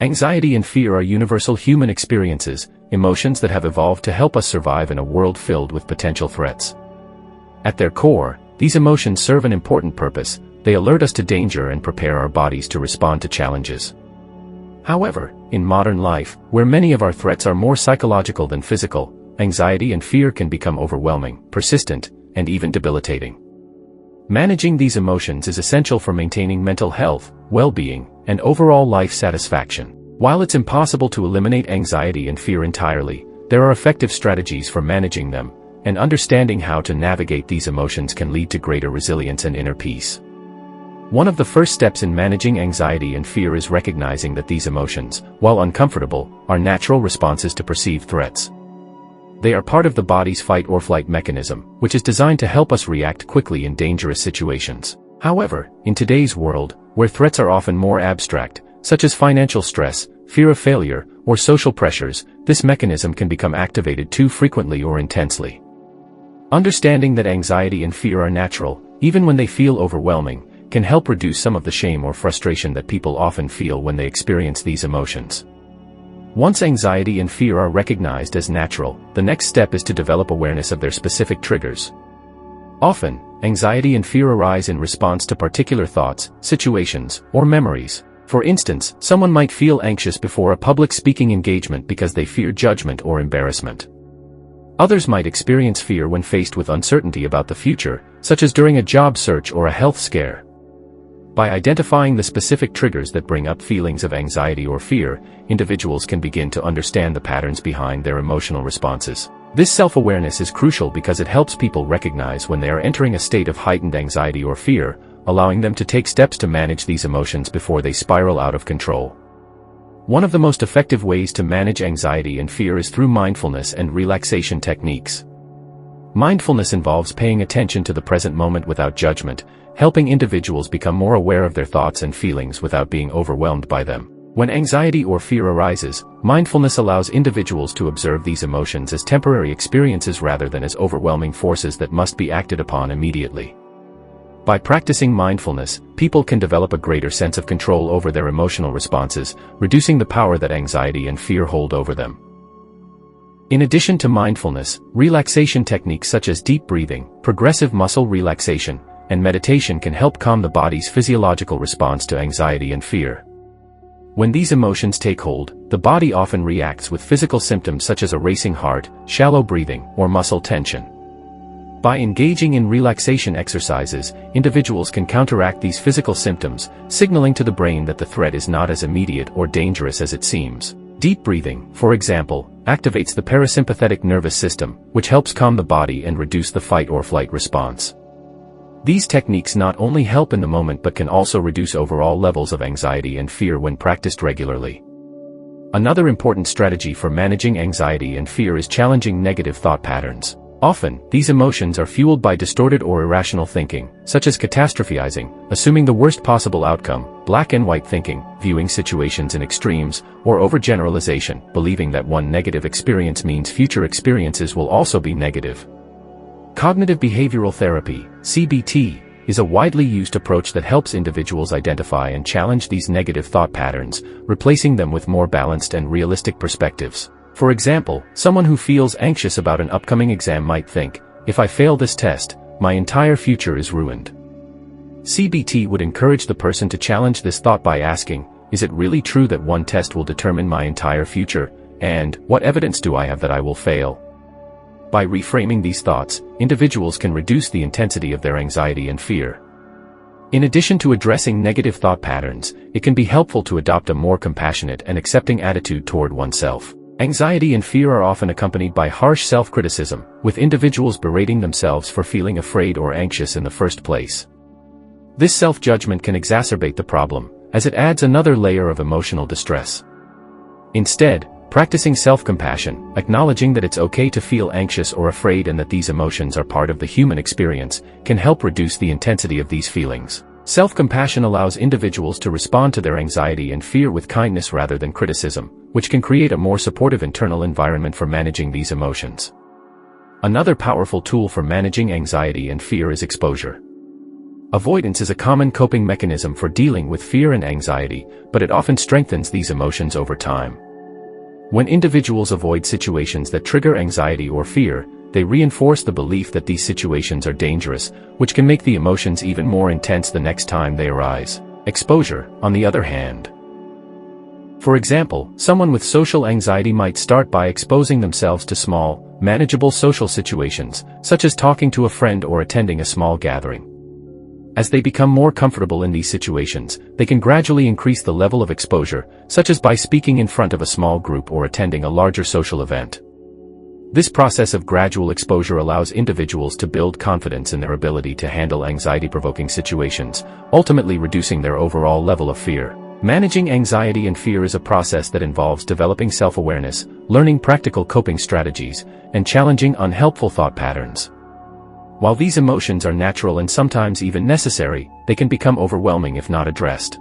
Anxiety and fear are universal human experiences, emotions that have evolved to help us survive in a world filled with potential threats. At their core, these emotions serve an important purpose. They alert us to danger and prepare our bodies to respond to challenges. However, in modern life, where many of our threats are more psychological than physical, anxiety and fear can become overwhelming, persistent, and even debilitating. Managing these emotions is essential for maintaining mental health, well-being, and overall life satisfaction. While it's impossible to eliminate anxiety and fear entirely, there are effective strategies for managing them, and understanding how to navigate these emotions can lead to greater resilience and inner peace. One of the first steps in managing anxiety and fear is recognizing that these emotions, while uncomfortable, are natural responses to perceived threats. They are part of the body's fight-or-flight mechanism, which is designed to help us react quickly in dangerous situations. However, in today's world, where threats are often more abstract, such as financial stress, fear of failure, or social pressures, this mechanism can become activated too frequently or intensely. Understanding that anxiety and fear are natural, even when they feel overwhelming, can help reduce some of the shame or frustration that people often feel when they experience these emotions. Once anxiety and fear are recognized as natural, the next step is to develop awareness of their specific triggers. Often, anxiety and fear arise in response to particular thoughts, situations, or memories. For instance, someone might feel anxious before a public speaking engagement because they fear judgment or embarrassment. Others might experience fear when faced with uncertainty about the future, such as during a job search or a health scare. By identifying the specific triggers that bring up feelings of anxiety or fear, individuals can begin to understand the patterns behind their emotional responses. This self-awareness is crucial because it helps people recognize when they are entering a state of heightened anxiety or fear, allowing them to take steps to manage these emotions before they spiral out of control. One of the most effective ways to manage anxiety and fear is through mindfulness and relaxation techniques. Mindfulness involves paying attention to the present moment without judgment, helping individuals become more aware of their thoughts and feelings without being overwhelmed by them. When anxiety or fear arises, mindfulness allows individuals to observe these emotions as temporary experiences rather than as overwhelming forces that must be acted upon immediately. By practicing mindfulness, people can develop a greater sense of control over their emotional responses, reducing the power that anxiety and fear hold over them. In addition to mindfulness, relaxation techniques such as deep breathing, progressive muscle relaxation, and meditation can help calm the body's physiological response to anxiety and fear. When these emotions take hold, the body often reacts with physical symptoms such as a racing heart, shallow breathing, or muscle tension. By engaging in relaxation exercises, individuals can counteract these physical symptoms, signaling to the brain that the threat is not as immediate or dangerous as it seems. Deep breathing, for example, activates the parasympathetic nervous system, which helps calm the body and reduce the fight-or-flight response. These techniques not only help in the moment but can also reduce overall levels of anxiety and fear when practiced regularly. Another important strategy for managing anxiety and fear is challenging negative thought patterns. Often, these emotions are fueled by distorted or irrational thinking, such as catastrophizing, assuming the worst possible outcome, black and white thinking, viewing situations in extremes, or overgeneralization, believing that one negative experience means future experiences will also be negative. Cognitive behavioral therapy, CBT, is a widely used approach that helps individuals identify and challenge these negative thought patterns, replacing them with more balanced and realistic perspectives. For example, someone who feels anxious about an upcoming exam might think, "If I fail this test, my entire future is ruined." CBT would encourage the person to challenge this thought by asking, "Is it really true that one test will determine my entire future? And what evidence do I have that I will fail?" By reframing these thoughts, individuals can reduce the intensity of their anxiety and fear. In addition to addressing negative thought patterns, it can be helpful to adopt a more compassionate and accepting attitude toward oneself. Anxiety and fear are often accompanied by harsh self-criticism, with individuals berating themselves for feeling afraid or anxious in the first place. This self-judgment can exacerbate the problem, as it adds another layer of emotional distress. Instead, practicing self-compassion, acknowledging that it's okay to feel anxious or afraid and that these emotions are part of the human experience, can help reduce the intensity of these feelings. Self-compassion allows individuals to respond to their anxiety and fear with kindness rather than criticism, which can create a more supportive internal environment for managing these emotions. Another powerful tool for managing anxiety and fear is exposure. Avoidance is a common coping mechanism for dealing with fear and anxiety, but it often strengthens these emotions over time. When individuals avoid situations that trigger anxiety or fear, they reinforce the belief that these situations are dangerous, which can make the emotions even more intense the next time they arise. Exposure, on the other hand. For example, someone with social anxiety might start by exposing themselves to small, manageable social situations, such as talking to a friend or attending a small gathering. As they become more comfortable in these situations, they can gradually increase the level of exposure, such as by speaking in front of a small group or attending a larger social event. This process of gradual exposure allows individuals to build confidence in their ability to handle anxiety-provoking situations, ultimately reducing their overall level of fear. Managing anxiety and fear is a process that involves developing self-awareness, learning practical coping strategies, and challenging unhelpful thought patterns. While these emotions are natural and sometimes even necessary, they can become overwhelming if not addressed.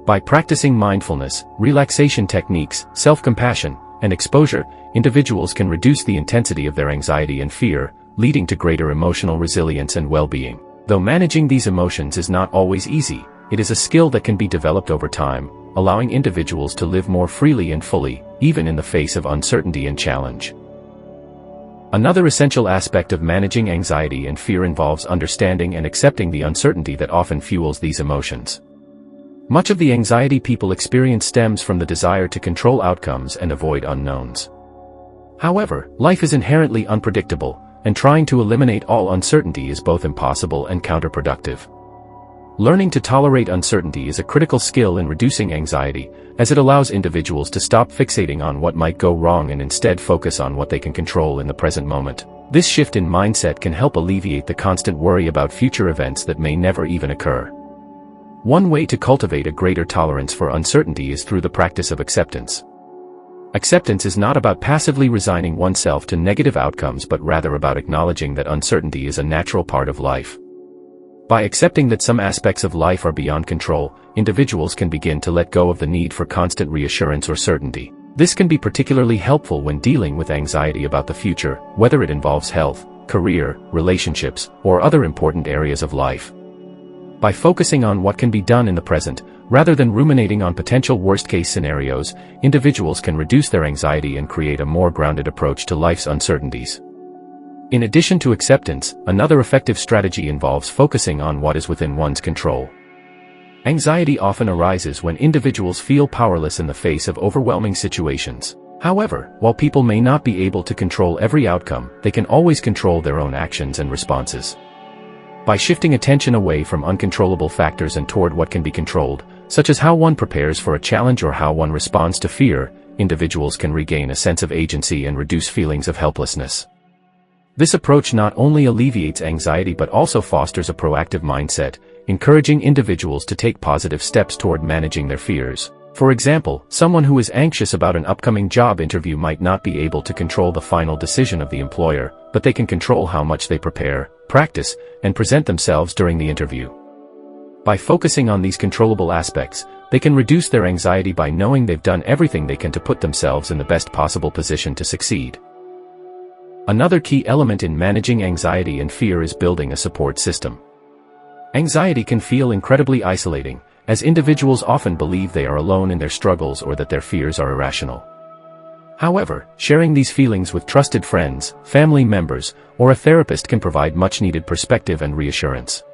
By practicing mindfulness, relaxation techniques, self-compassion, and exposure, individuals can reduce the intensity of their anxiety and fear, leading to greater emotional resilience and well-being. Though managing these emotions is not always easy, it is a skill that can be developed over time, allowing individuals to live more freely and fully, even in the face of uncertainty and challenge. Another essential aspect of managing anxiety and fear involves understanding and accepting the uncertainty that often fuels these emotions. Much of the anxiety people experience stems from the desire to control outcomes and avoid unknowns. However, life is inherently unpredictable, and trying to eliminate all uncertainty is both impossible and counterproductive. Learning to tolerate uncertainty is a critical skill in reducing anxiety, as it allows individuals to stop fixating on what might go wrong and instead focus on what they can control in the present moment. This shift in mindset can help alleviate the constant worry about future events that may never even occur. One way to cultivate a greater tolerance for uncertainty is through the practice of acceptance. Acceptance is not about passively resigning oneself to negative outcomes but rather about acknowledging that uncertainty is a natural part of life. By accepting that some aspects of life are beyond control, individuals can begin to let go of the need for constant reassurance or certainty. This can be particularly helpful when dealing with anxiety about the future, whether it involves health, career, relationships, or other important areas of life. By focusing on what can be done in the present, rather than ruminating on potential worst-case scenarios, individuals can reduce their anxiety and create a more grounded approach to life's uncertainties. In addition to acceptance, another effective strategy involves focusing on what is within one's control. Anxiety often arises when individuals feel powerless in the face of overwhelming situations. However, while people may not be able to control every outcome, they can always control their own actions and responses. By shifting attention away from uncontrollable factors and toward what can be controlled, such as how one prepares for a challenge or how one responds to fear, individuals can regain a sense of agency and reduce feelings of helplessness. This approach not only alleviates anxiety but also fosters a proactive mindset, encouraging individuals to take positive steps toward managing their fears. For example, someone who is anxious about an upcoming job interview might not be able to control the final decision of the employer, but they can control how much they prepare, practice, and present themselves during the interview. By focusing on these controllable aspects, they can reduce their anxiety by knowing they've done everything they can to put themselves in the best possible position to succeed. Another key element in managing anxiety and fear is building a support system. Anxiety can feel incredibly isolating, as individuals often believe they are alone in their struggles or that their fears are irrational. However, sharing these feelings with trusted friends, family members, or a therapist can provide much-needed perspective and reassurance.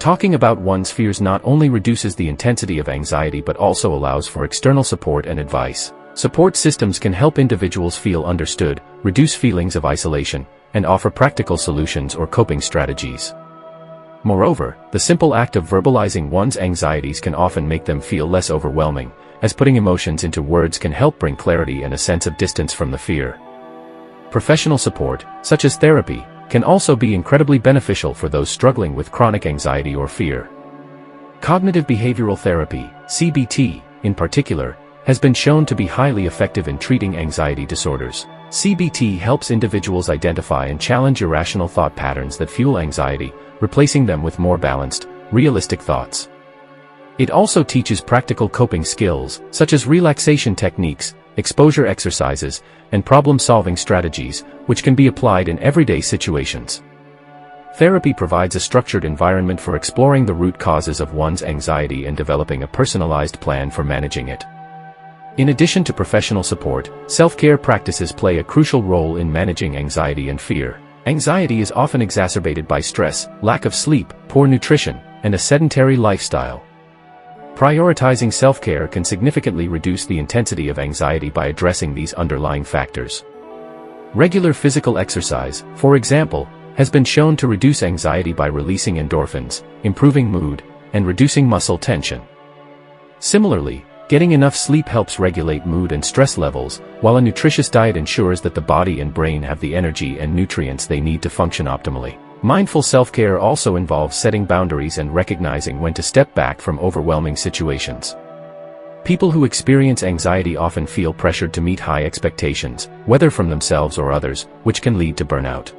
Talking about one's fears not only reduces the intensity of anxiety but also allows for external support and advice. Support systems can help individuals feel understood, reduce feelings of isolation, and offer practical solutions or coping strategies. Moreover, the simple act of verbalizing one's anxieties can often make them feel less overwhelming, as putting emotions into words can help bring clarity and a sense of distance from the fear. Professional support, such as therapy, can also be incredibly beneficial for those struggling with chronic anxiety or fear. Cognitive behavioral therapy, CBT, in particular, has been shown to be highly effective in treating anxiety disorders. CBT helps individuals identify and challenge irrational thought patterns that fuel anxiety, replacing them with more balanced, realistic thoughts. It also teaches practical coping skills, such as relaxation techniques, exposure exercises, and problem-solving strategies, which can be applied in everyday situations. Therapy provides a structured environment for exploring the root causes of one's anxiety and developing a personalized plan for managing it. In addition to professional support, self-care practices play a crucial role in managing anxiety and fear. Anxiety is often exacerbated by stress, lack of sleep, poor nutrition, and a sedentary lifestyle. Prioritizing self-care can significantly reduce the intensity of anxiety by addressing these underlying factors. Regular physical exercise, for example, has been shown to reduce anxiety by releasing endorphins, improving mood, and reducing muscle tension. Similarly, getting enough sleep helps regulate mood and stress levels, while a nutritious diet ensures that the body and brain have the energy and nutrients they need to function optimally. Mindful self-care also involves setting boundaries and recognizing when to step back from overwhelming situations. People who experience anxiety often feel pressured to meet high expectations, whether from themselves or others, which can lead to burnout.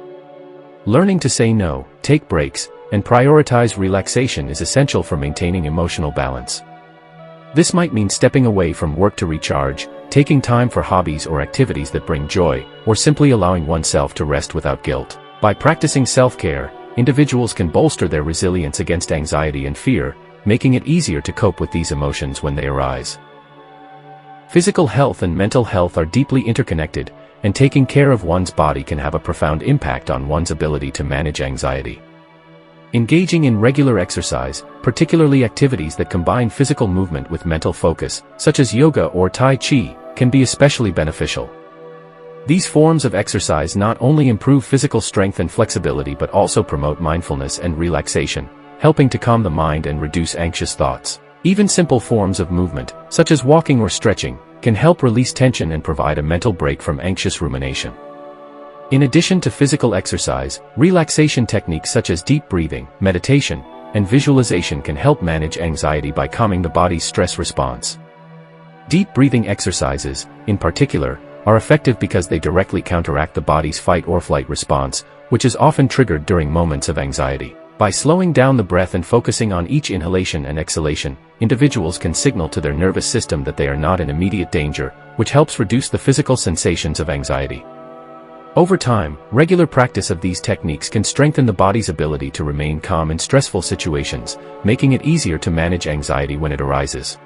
Learning to say no, take breaks, and prioritize relaxation is essential for maintaining emotional balance. This might mean stepping away from work to recharge, taking time for hobbies or activities that bring joy, or simply allowing oneself to rest without guilt. By practicing self-care, individuals can bolster their resilience against anxiety and fear, making it easier to cope with these emotions when they arise. Physical health and mental health are deeply interconnected, and taking care of one's body can have a profound impact on one's ability to manage anxiety. Engaging in regular exercise, particularly activities that combine physical movement with mental focus, such as yoga or Tai Chi, can be especially beneficial. These forms of exercise not only improve physical strength and flexibility but also promote mindfulness and relaxation, helping to calm the mind and reduce anxious thoughts. Even simple forms of movement, such as walking or stretching, can help release tension and provide a mental break from anxious rumination. In addition to physical exercise, relaxation techniques such as deep breathing, meditation, and visualization can help manage anxiety by calming the body's stress response. Deep breathing exercises, in particular, are effective because they directly counteract the body's fight-or-flight response, which is often triggered during moments of anxiety. By slowing down the breath and focusing on each inhalation and exhalation, individuals can signal to their nervous system that they are not in immediate danger, which helps reduce the physical sensations of anxiety. Over time, regular practice of these techniques can strengthen the body's ability to remain calm in stressful situations, making it easier to manage anxiety when it arises.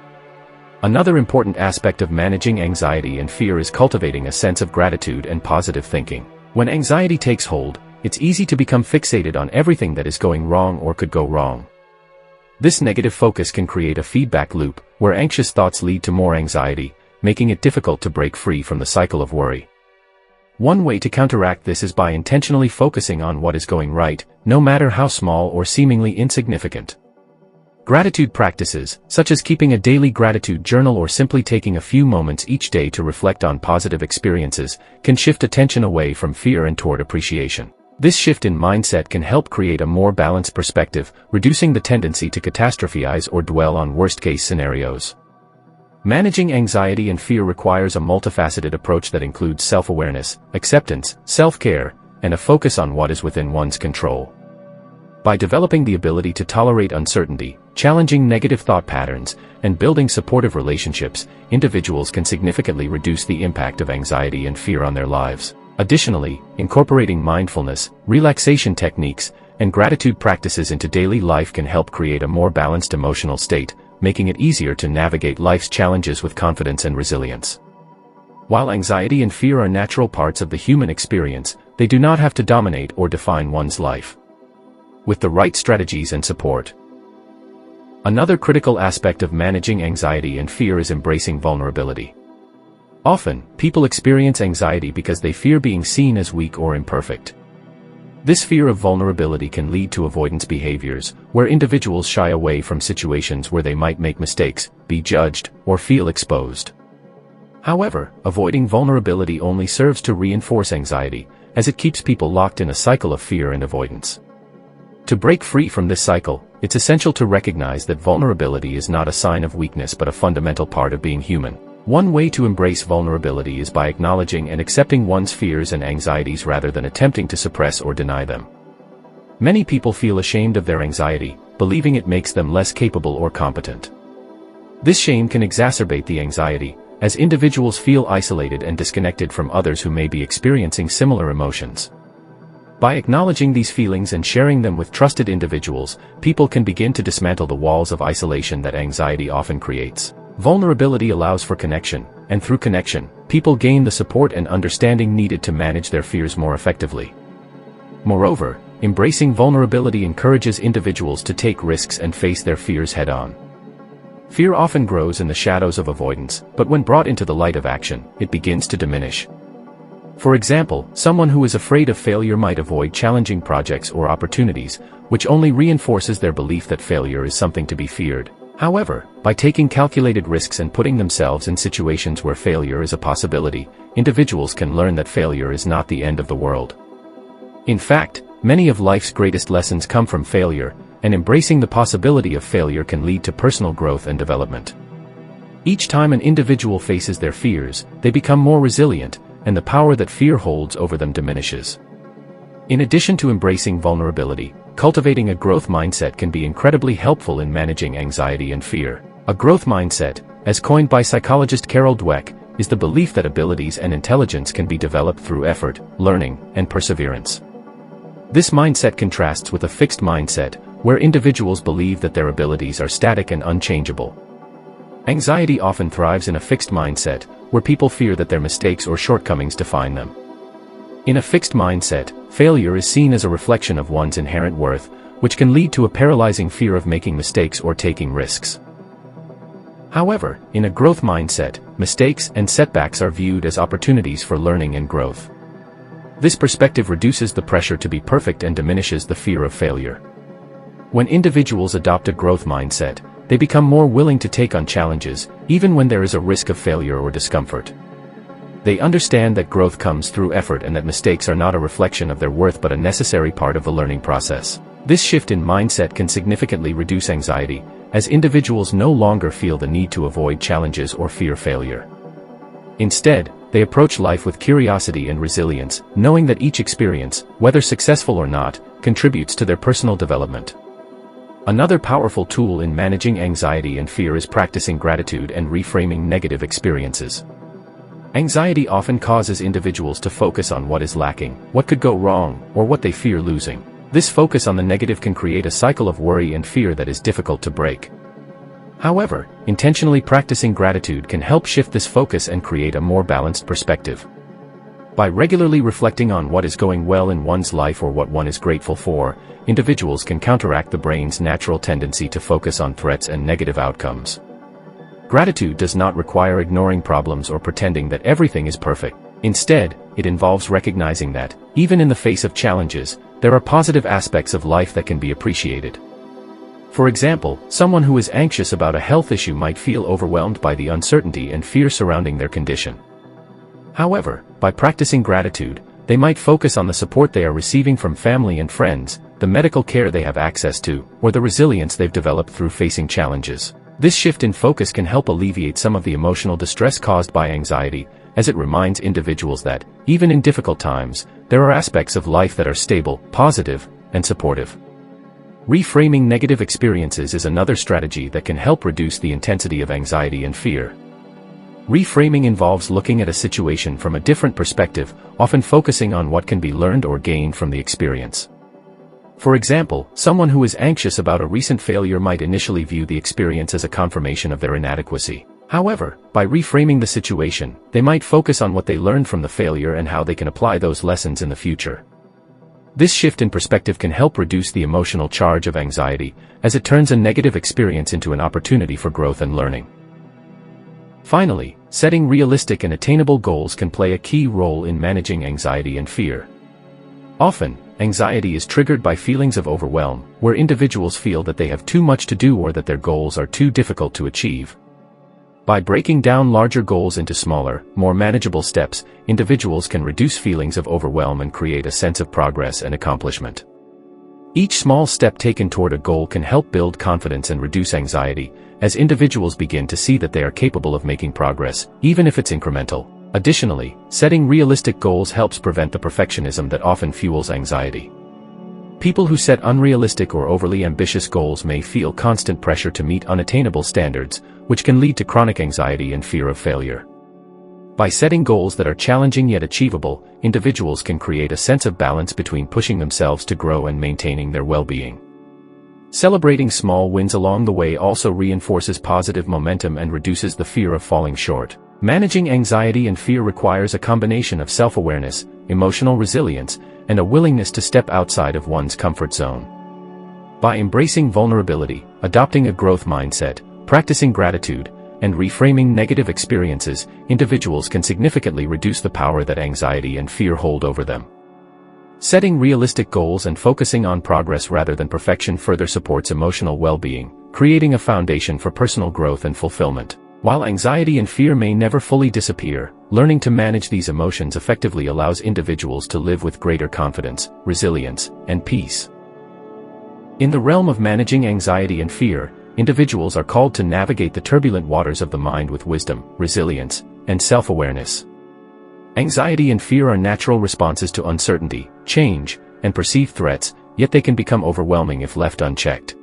Another important aspect of managing anxiety and fear is cultivating a sense of gratitude and positive thinking. When anxiety takes hold, it's easy to become fixated on everything that is going wrong or could go wrong. This negative focus can create a feedback loop, where anxious thoughts lead to more anxiety, making it difficult to break free from the cycle of worry. One way to counteract this is by intentionally focusing on what is going right, no matter how small or seemingly insignificant. Gratitude practices, such as keeping a daily gratitude journal or simply taking a few moments each day to reflect on positive experiences, can shift attention away from fear and toward appreciation. This shift in mindset can help create a more balanced perspective, reducing the tendency to catastrophize or dwell on worst-case scenarios. Managing anxiety and fear requires a multifaceted approach that includes self-awareness, acceptance, self-care, and a focus on what is within one's control. By developing the ability to tolerate uncertainty, challenging negative thought patterns, and building supportive relationships, individuals can significantly reduce the impact of anxiety and fear on their lives. Additionally, incorporating mindfulness, relaxation techniques, and gratitude practices into daily life can help create a more balanced emotional state, making it easier to navigate life's challenges with confidence and resilience. While anxiety and fear are natural parts of the human experience, they do not have to dominate or define one's life. With the right strategies and support. Another critical aspect of managing anxiety and fear is embracing vulnerability. Often, people experience anxiety because they fear being seen as weak or imperfect. This fear of vulnerability can lead to avoidance behaviors, where individuals shy away from situations where they might make mistakes, be judged, or feel exposed. However, avoiding vulnerability only serves to reinforce anxiety, as it keeps people locked in a cycle of fear and avoidance. To break free from this cycle, it's essential to recognize that vulnerability is not a sign of weakness but a fundamental part of being human. One way to embrace vulnerability is by acknowledging and accepting one's fears and anxieties rather than attempting to suppress or deny them. Many people feel ashamed of their anxiety, believing it makes them less capable or competent. This shame can exacerbate the anxiety, as individuals feel isolated and disconnected from others who may be experiencing similar emotions. By acknowledging these feelings and sharing them with trusted individuals, people can begin to dismantle the walls of isolation that anxiety often creates. Vulnerability allows for connection, and through connection, people gain the support and understanding needed to manage their fears more effectively. Moreover, embracing vulnerability encourages individuals to take risks and face their fears head-on. Fear often grows in the shadows of avoidance, but when brought into the light of action, it begins to diminish. For example, someone who is afraid of failure might avoid challenging projects or opportunities, which only reinforces their belief that failure is something to be feared. However, by taking calculated risks and putting themselves in situations where failure is a possibility, individuals can learn that failure is not the end of the world. In fact, many of life's greatest lessons come from failure, and embracing the possibility of failure can lead to personal growth and development. Each time an individual faces their fears, they become more resilient, and the power that fear holds over them diminishes. In addition to embracing vulnerability, cultivating a growth mindset can be incredibly helpful in managing anxiety and fear. A growth mindset, as coined by psychologist Carol Dweck, is the belief that abilities and intelligence can be developed through effort, learning, and perseverance. This mindset contrasts with a fixed mindset, where individuals believe that their abilities are static and unchangeable. Anxiety often thrives in a fixed mindset, where people fear that their mistakes or shortcomings define them. In a fixed mindset, failure is seen as a reflection of one's inherent worth, which can lead to a paralyzing fear of making mistakes or taking risks. However, in a growth mindset, mistakes and setbacks are viewed as opportunities for learning and growth. This perspective reduces the pressure to be perfect and diminishes the fear of failure. When individuals adopt a growth mindset, they become more willing to take on challenges, even when there is a risk of failure or discomfort. They understand that growth comes through effort and that mistakes are not a reflection of their worth but a necessary part of the learning process. This shift in mindset can significantly reduce anxiety, as individuals no longer feel the need to avoid challenges or fear failure. Instead, they approach life with curiosity and resilience, knowing that each experience, whether successful or not, contributes to their personal development. Another powerful tool in managing anxiety and fear is practicing gratitude and reframing negative experiences. Anxiety often causes individuals to focus on what is lacking, what could go wrong, or what they fear losing. This focus on the negative can create a cycle of worry and fear that is difficult to break. However, intentionally practicing gratitude can help shift this focus and create a more balanced perspective. By regularly reflecting on what is going well in one's life or what one is grateful for, individuals can counteract the brain's natural tendency to focus on threats and negative outcomes. Gratitude does not require ignoring problems or pretending that everything is perfect. Instead, it involves recognizing that, even in the face of challenges, there are positive aspects of life that can be appreciated. For example, someone who is anxious about a health issue might feel overwhelmed by the uncertainty and fear surrounding their condition. However, by practicing gratitude, they might focus on the support they are receiving from family and friends, the medical care they have access to, or the resilience they've developed through facing challenges. This shift in focus can help alleviate some of the emotional distress caused by anxiety, as it reminds individuals that, even in difficult times, there are aspects of life that are stable, positive, and supportive. Reframing negative experiences is another strategy that can help reduce the intensity of anxiety and fear. Reframing involves looking at a situation from a different perspective, often focusing on what can be learned or gained from the experience. For example, someone who is anxious about a recent failure might initially view the experience as a confirmation of their inadequacy. However, by reframing the situation, they might focus on what they learned from the failure and how they can apply those lessons in the future. This shift in perspective can help reduce the emotional charge of anxiety, as it turns a negative experience into an opportunity for growth and learning. Finally, setting realistic and attainable goals can play a key role in managing anxiety and fear. Often, anxiety is triggered by feelings of overwhelm, where individuals feel that they have too much to do or that their goals are too difficult to achieve. By breaking down larger goals into smaller, more manageable steps, individuals can reduce feelings of overwhelm and create a sense of progress and accomplishment. Each small step taken toward a goal can help build confidence and reduce anxiety, as individuals begin to see that they are capable of making progress, even if it's incremental. Additionally, setting realistic goals helps prevent the perfectionism that often fuels anxiety. People who set unrealistic or overly ambitious goals may feel constant pressure to meet unattainable standards, which can lead to chronic anxiety and fear of failure. By setting goals that are challenging yet achievable, individuals can create a sense of balance between pushing themselves to grow and maintaining their well-being. Celebrating small wins along the way also reinforces positive momentum and reduces the fear of falling short. Managing anxiety and fear requires a combination of self-awareness, emotional resilience, and a willingness to step outside of one's comfort zone. By embracing vulnerability, adopting a growth mindset, practicing gratitude, and reframing negative experiences, individuals can significantly reduce the power that anxiety and fear hold over them. Setting realistic goals and focusing on progress rather than perfection further supports emotional well-being, creating a foundation for personal growth and fulfillment. While anxiety and fear may never fully disappear, learning to manage these emotions effectively allows individuals to live with greater confidence, resilience, and peace. In the realm of managing anxiety and fear, individuals are called to navigate the turbulent waters of the mind with wisdom, resilience, and self-awareness. Anxiety and fear are natural responses to uncertainty, change, and perceived threats, yet they can become overwhelming if left unchecked.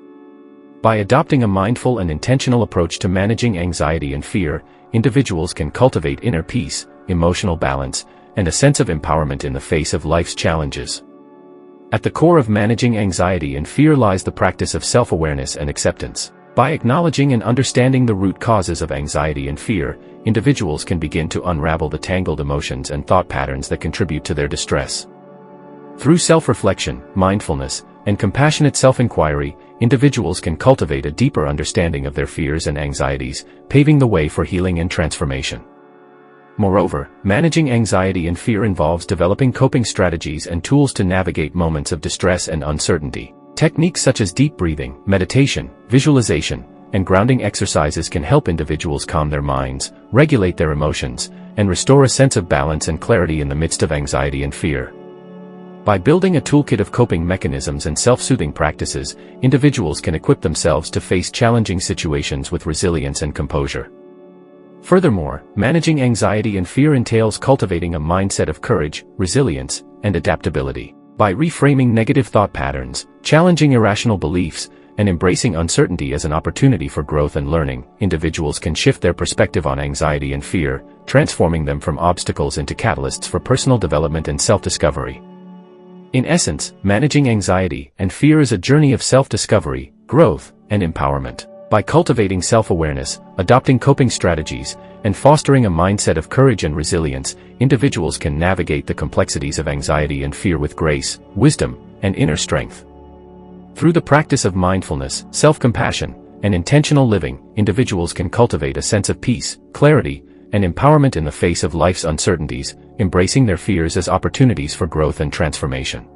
By adopting a mindful and intentional approach to managing anxiety and fear, individuals can cultivate inner peace, emotional balance, and a sense of empowerment in the face of life's challenges. At the core of managing anxiety and fear lies the practice of self-awareness and acceptance. By acknowledging and understanding the root causes of anxiety and fear, individuals can begin to unravel the tangled emotions and thought patterns that contribute to their distress. Through self-reflection, mindfulness, and compassionate self-inquiry, individuals can cultivate a deeper understanding of their fears and anxieties, paving the way for healing and transformation. Moreover, managing anxiety and fear involves developing coping strategies and tools to navigate moments of distress and uncertainty. Techniques such as deep breathing, meditation, visualization, and grounding exercises can help individuals calm their minds, regulate their emotions, and restore a sense of balance and clarity in the midst of anxiety and fear. By building a toolkit of coping mechanisms and self-soothing practices, individuals can equip themselves to face challenging situations with resilience and composure. Furthermore, managing anxiety and fear entails cultivating a mindset of courage, resilience, and adaptability. By reframing negative thought patterns, challenging irrational beliefs, and embracing uncertainty as an opportunity for growth and learning, individuals can shift their perspective on anxiety and fear, transforming them from obstacles into catalysts for personal development and self-discovery. In essence, managing anxiety and fear is a journey of self-discovery, growth, and empowerment. By cultivating self-awareness, adopting coping strategies, and fostering a mindset of courage and resilience, individuals can navigate the complexities of anxiety and fear with grace, wisdom, and inner strength. Through the practice of mindfulness, self-compassion, and intentional living, individuals can cultivate a sense of peace, clarity, and empowerment in the face of life's uncertainties, embracing their fears as opportunities for growth and transformation.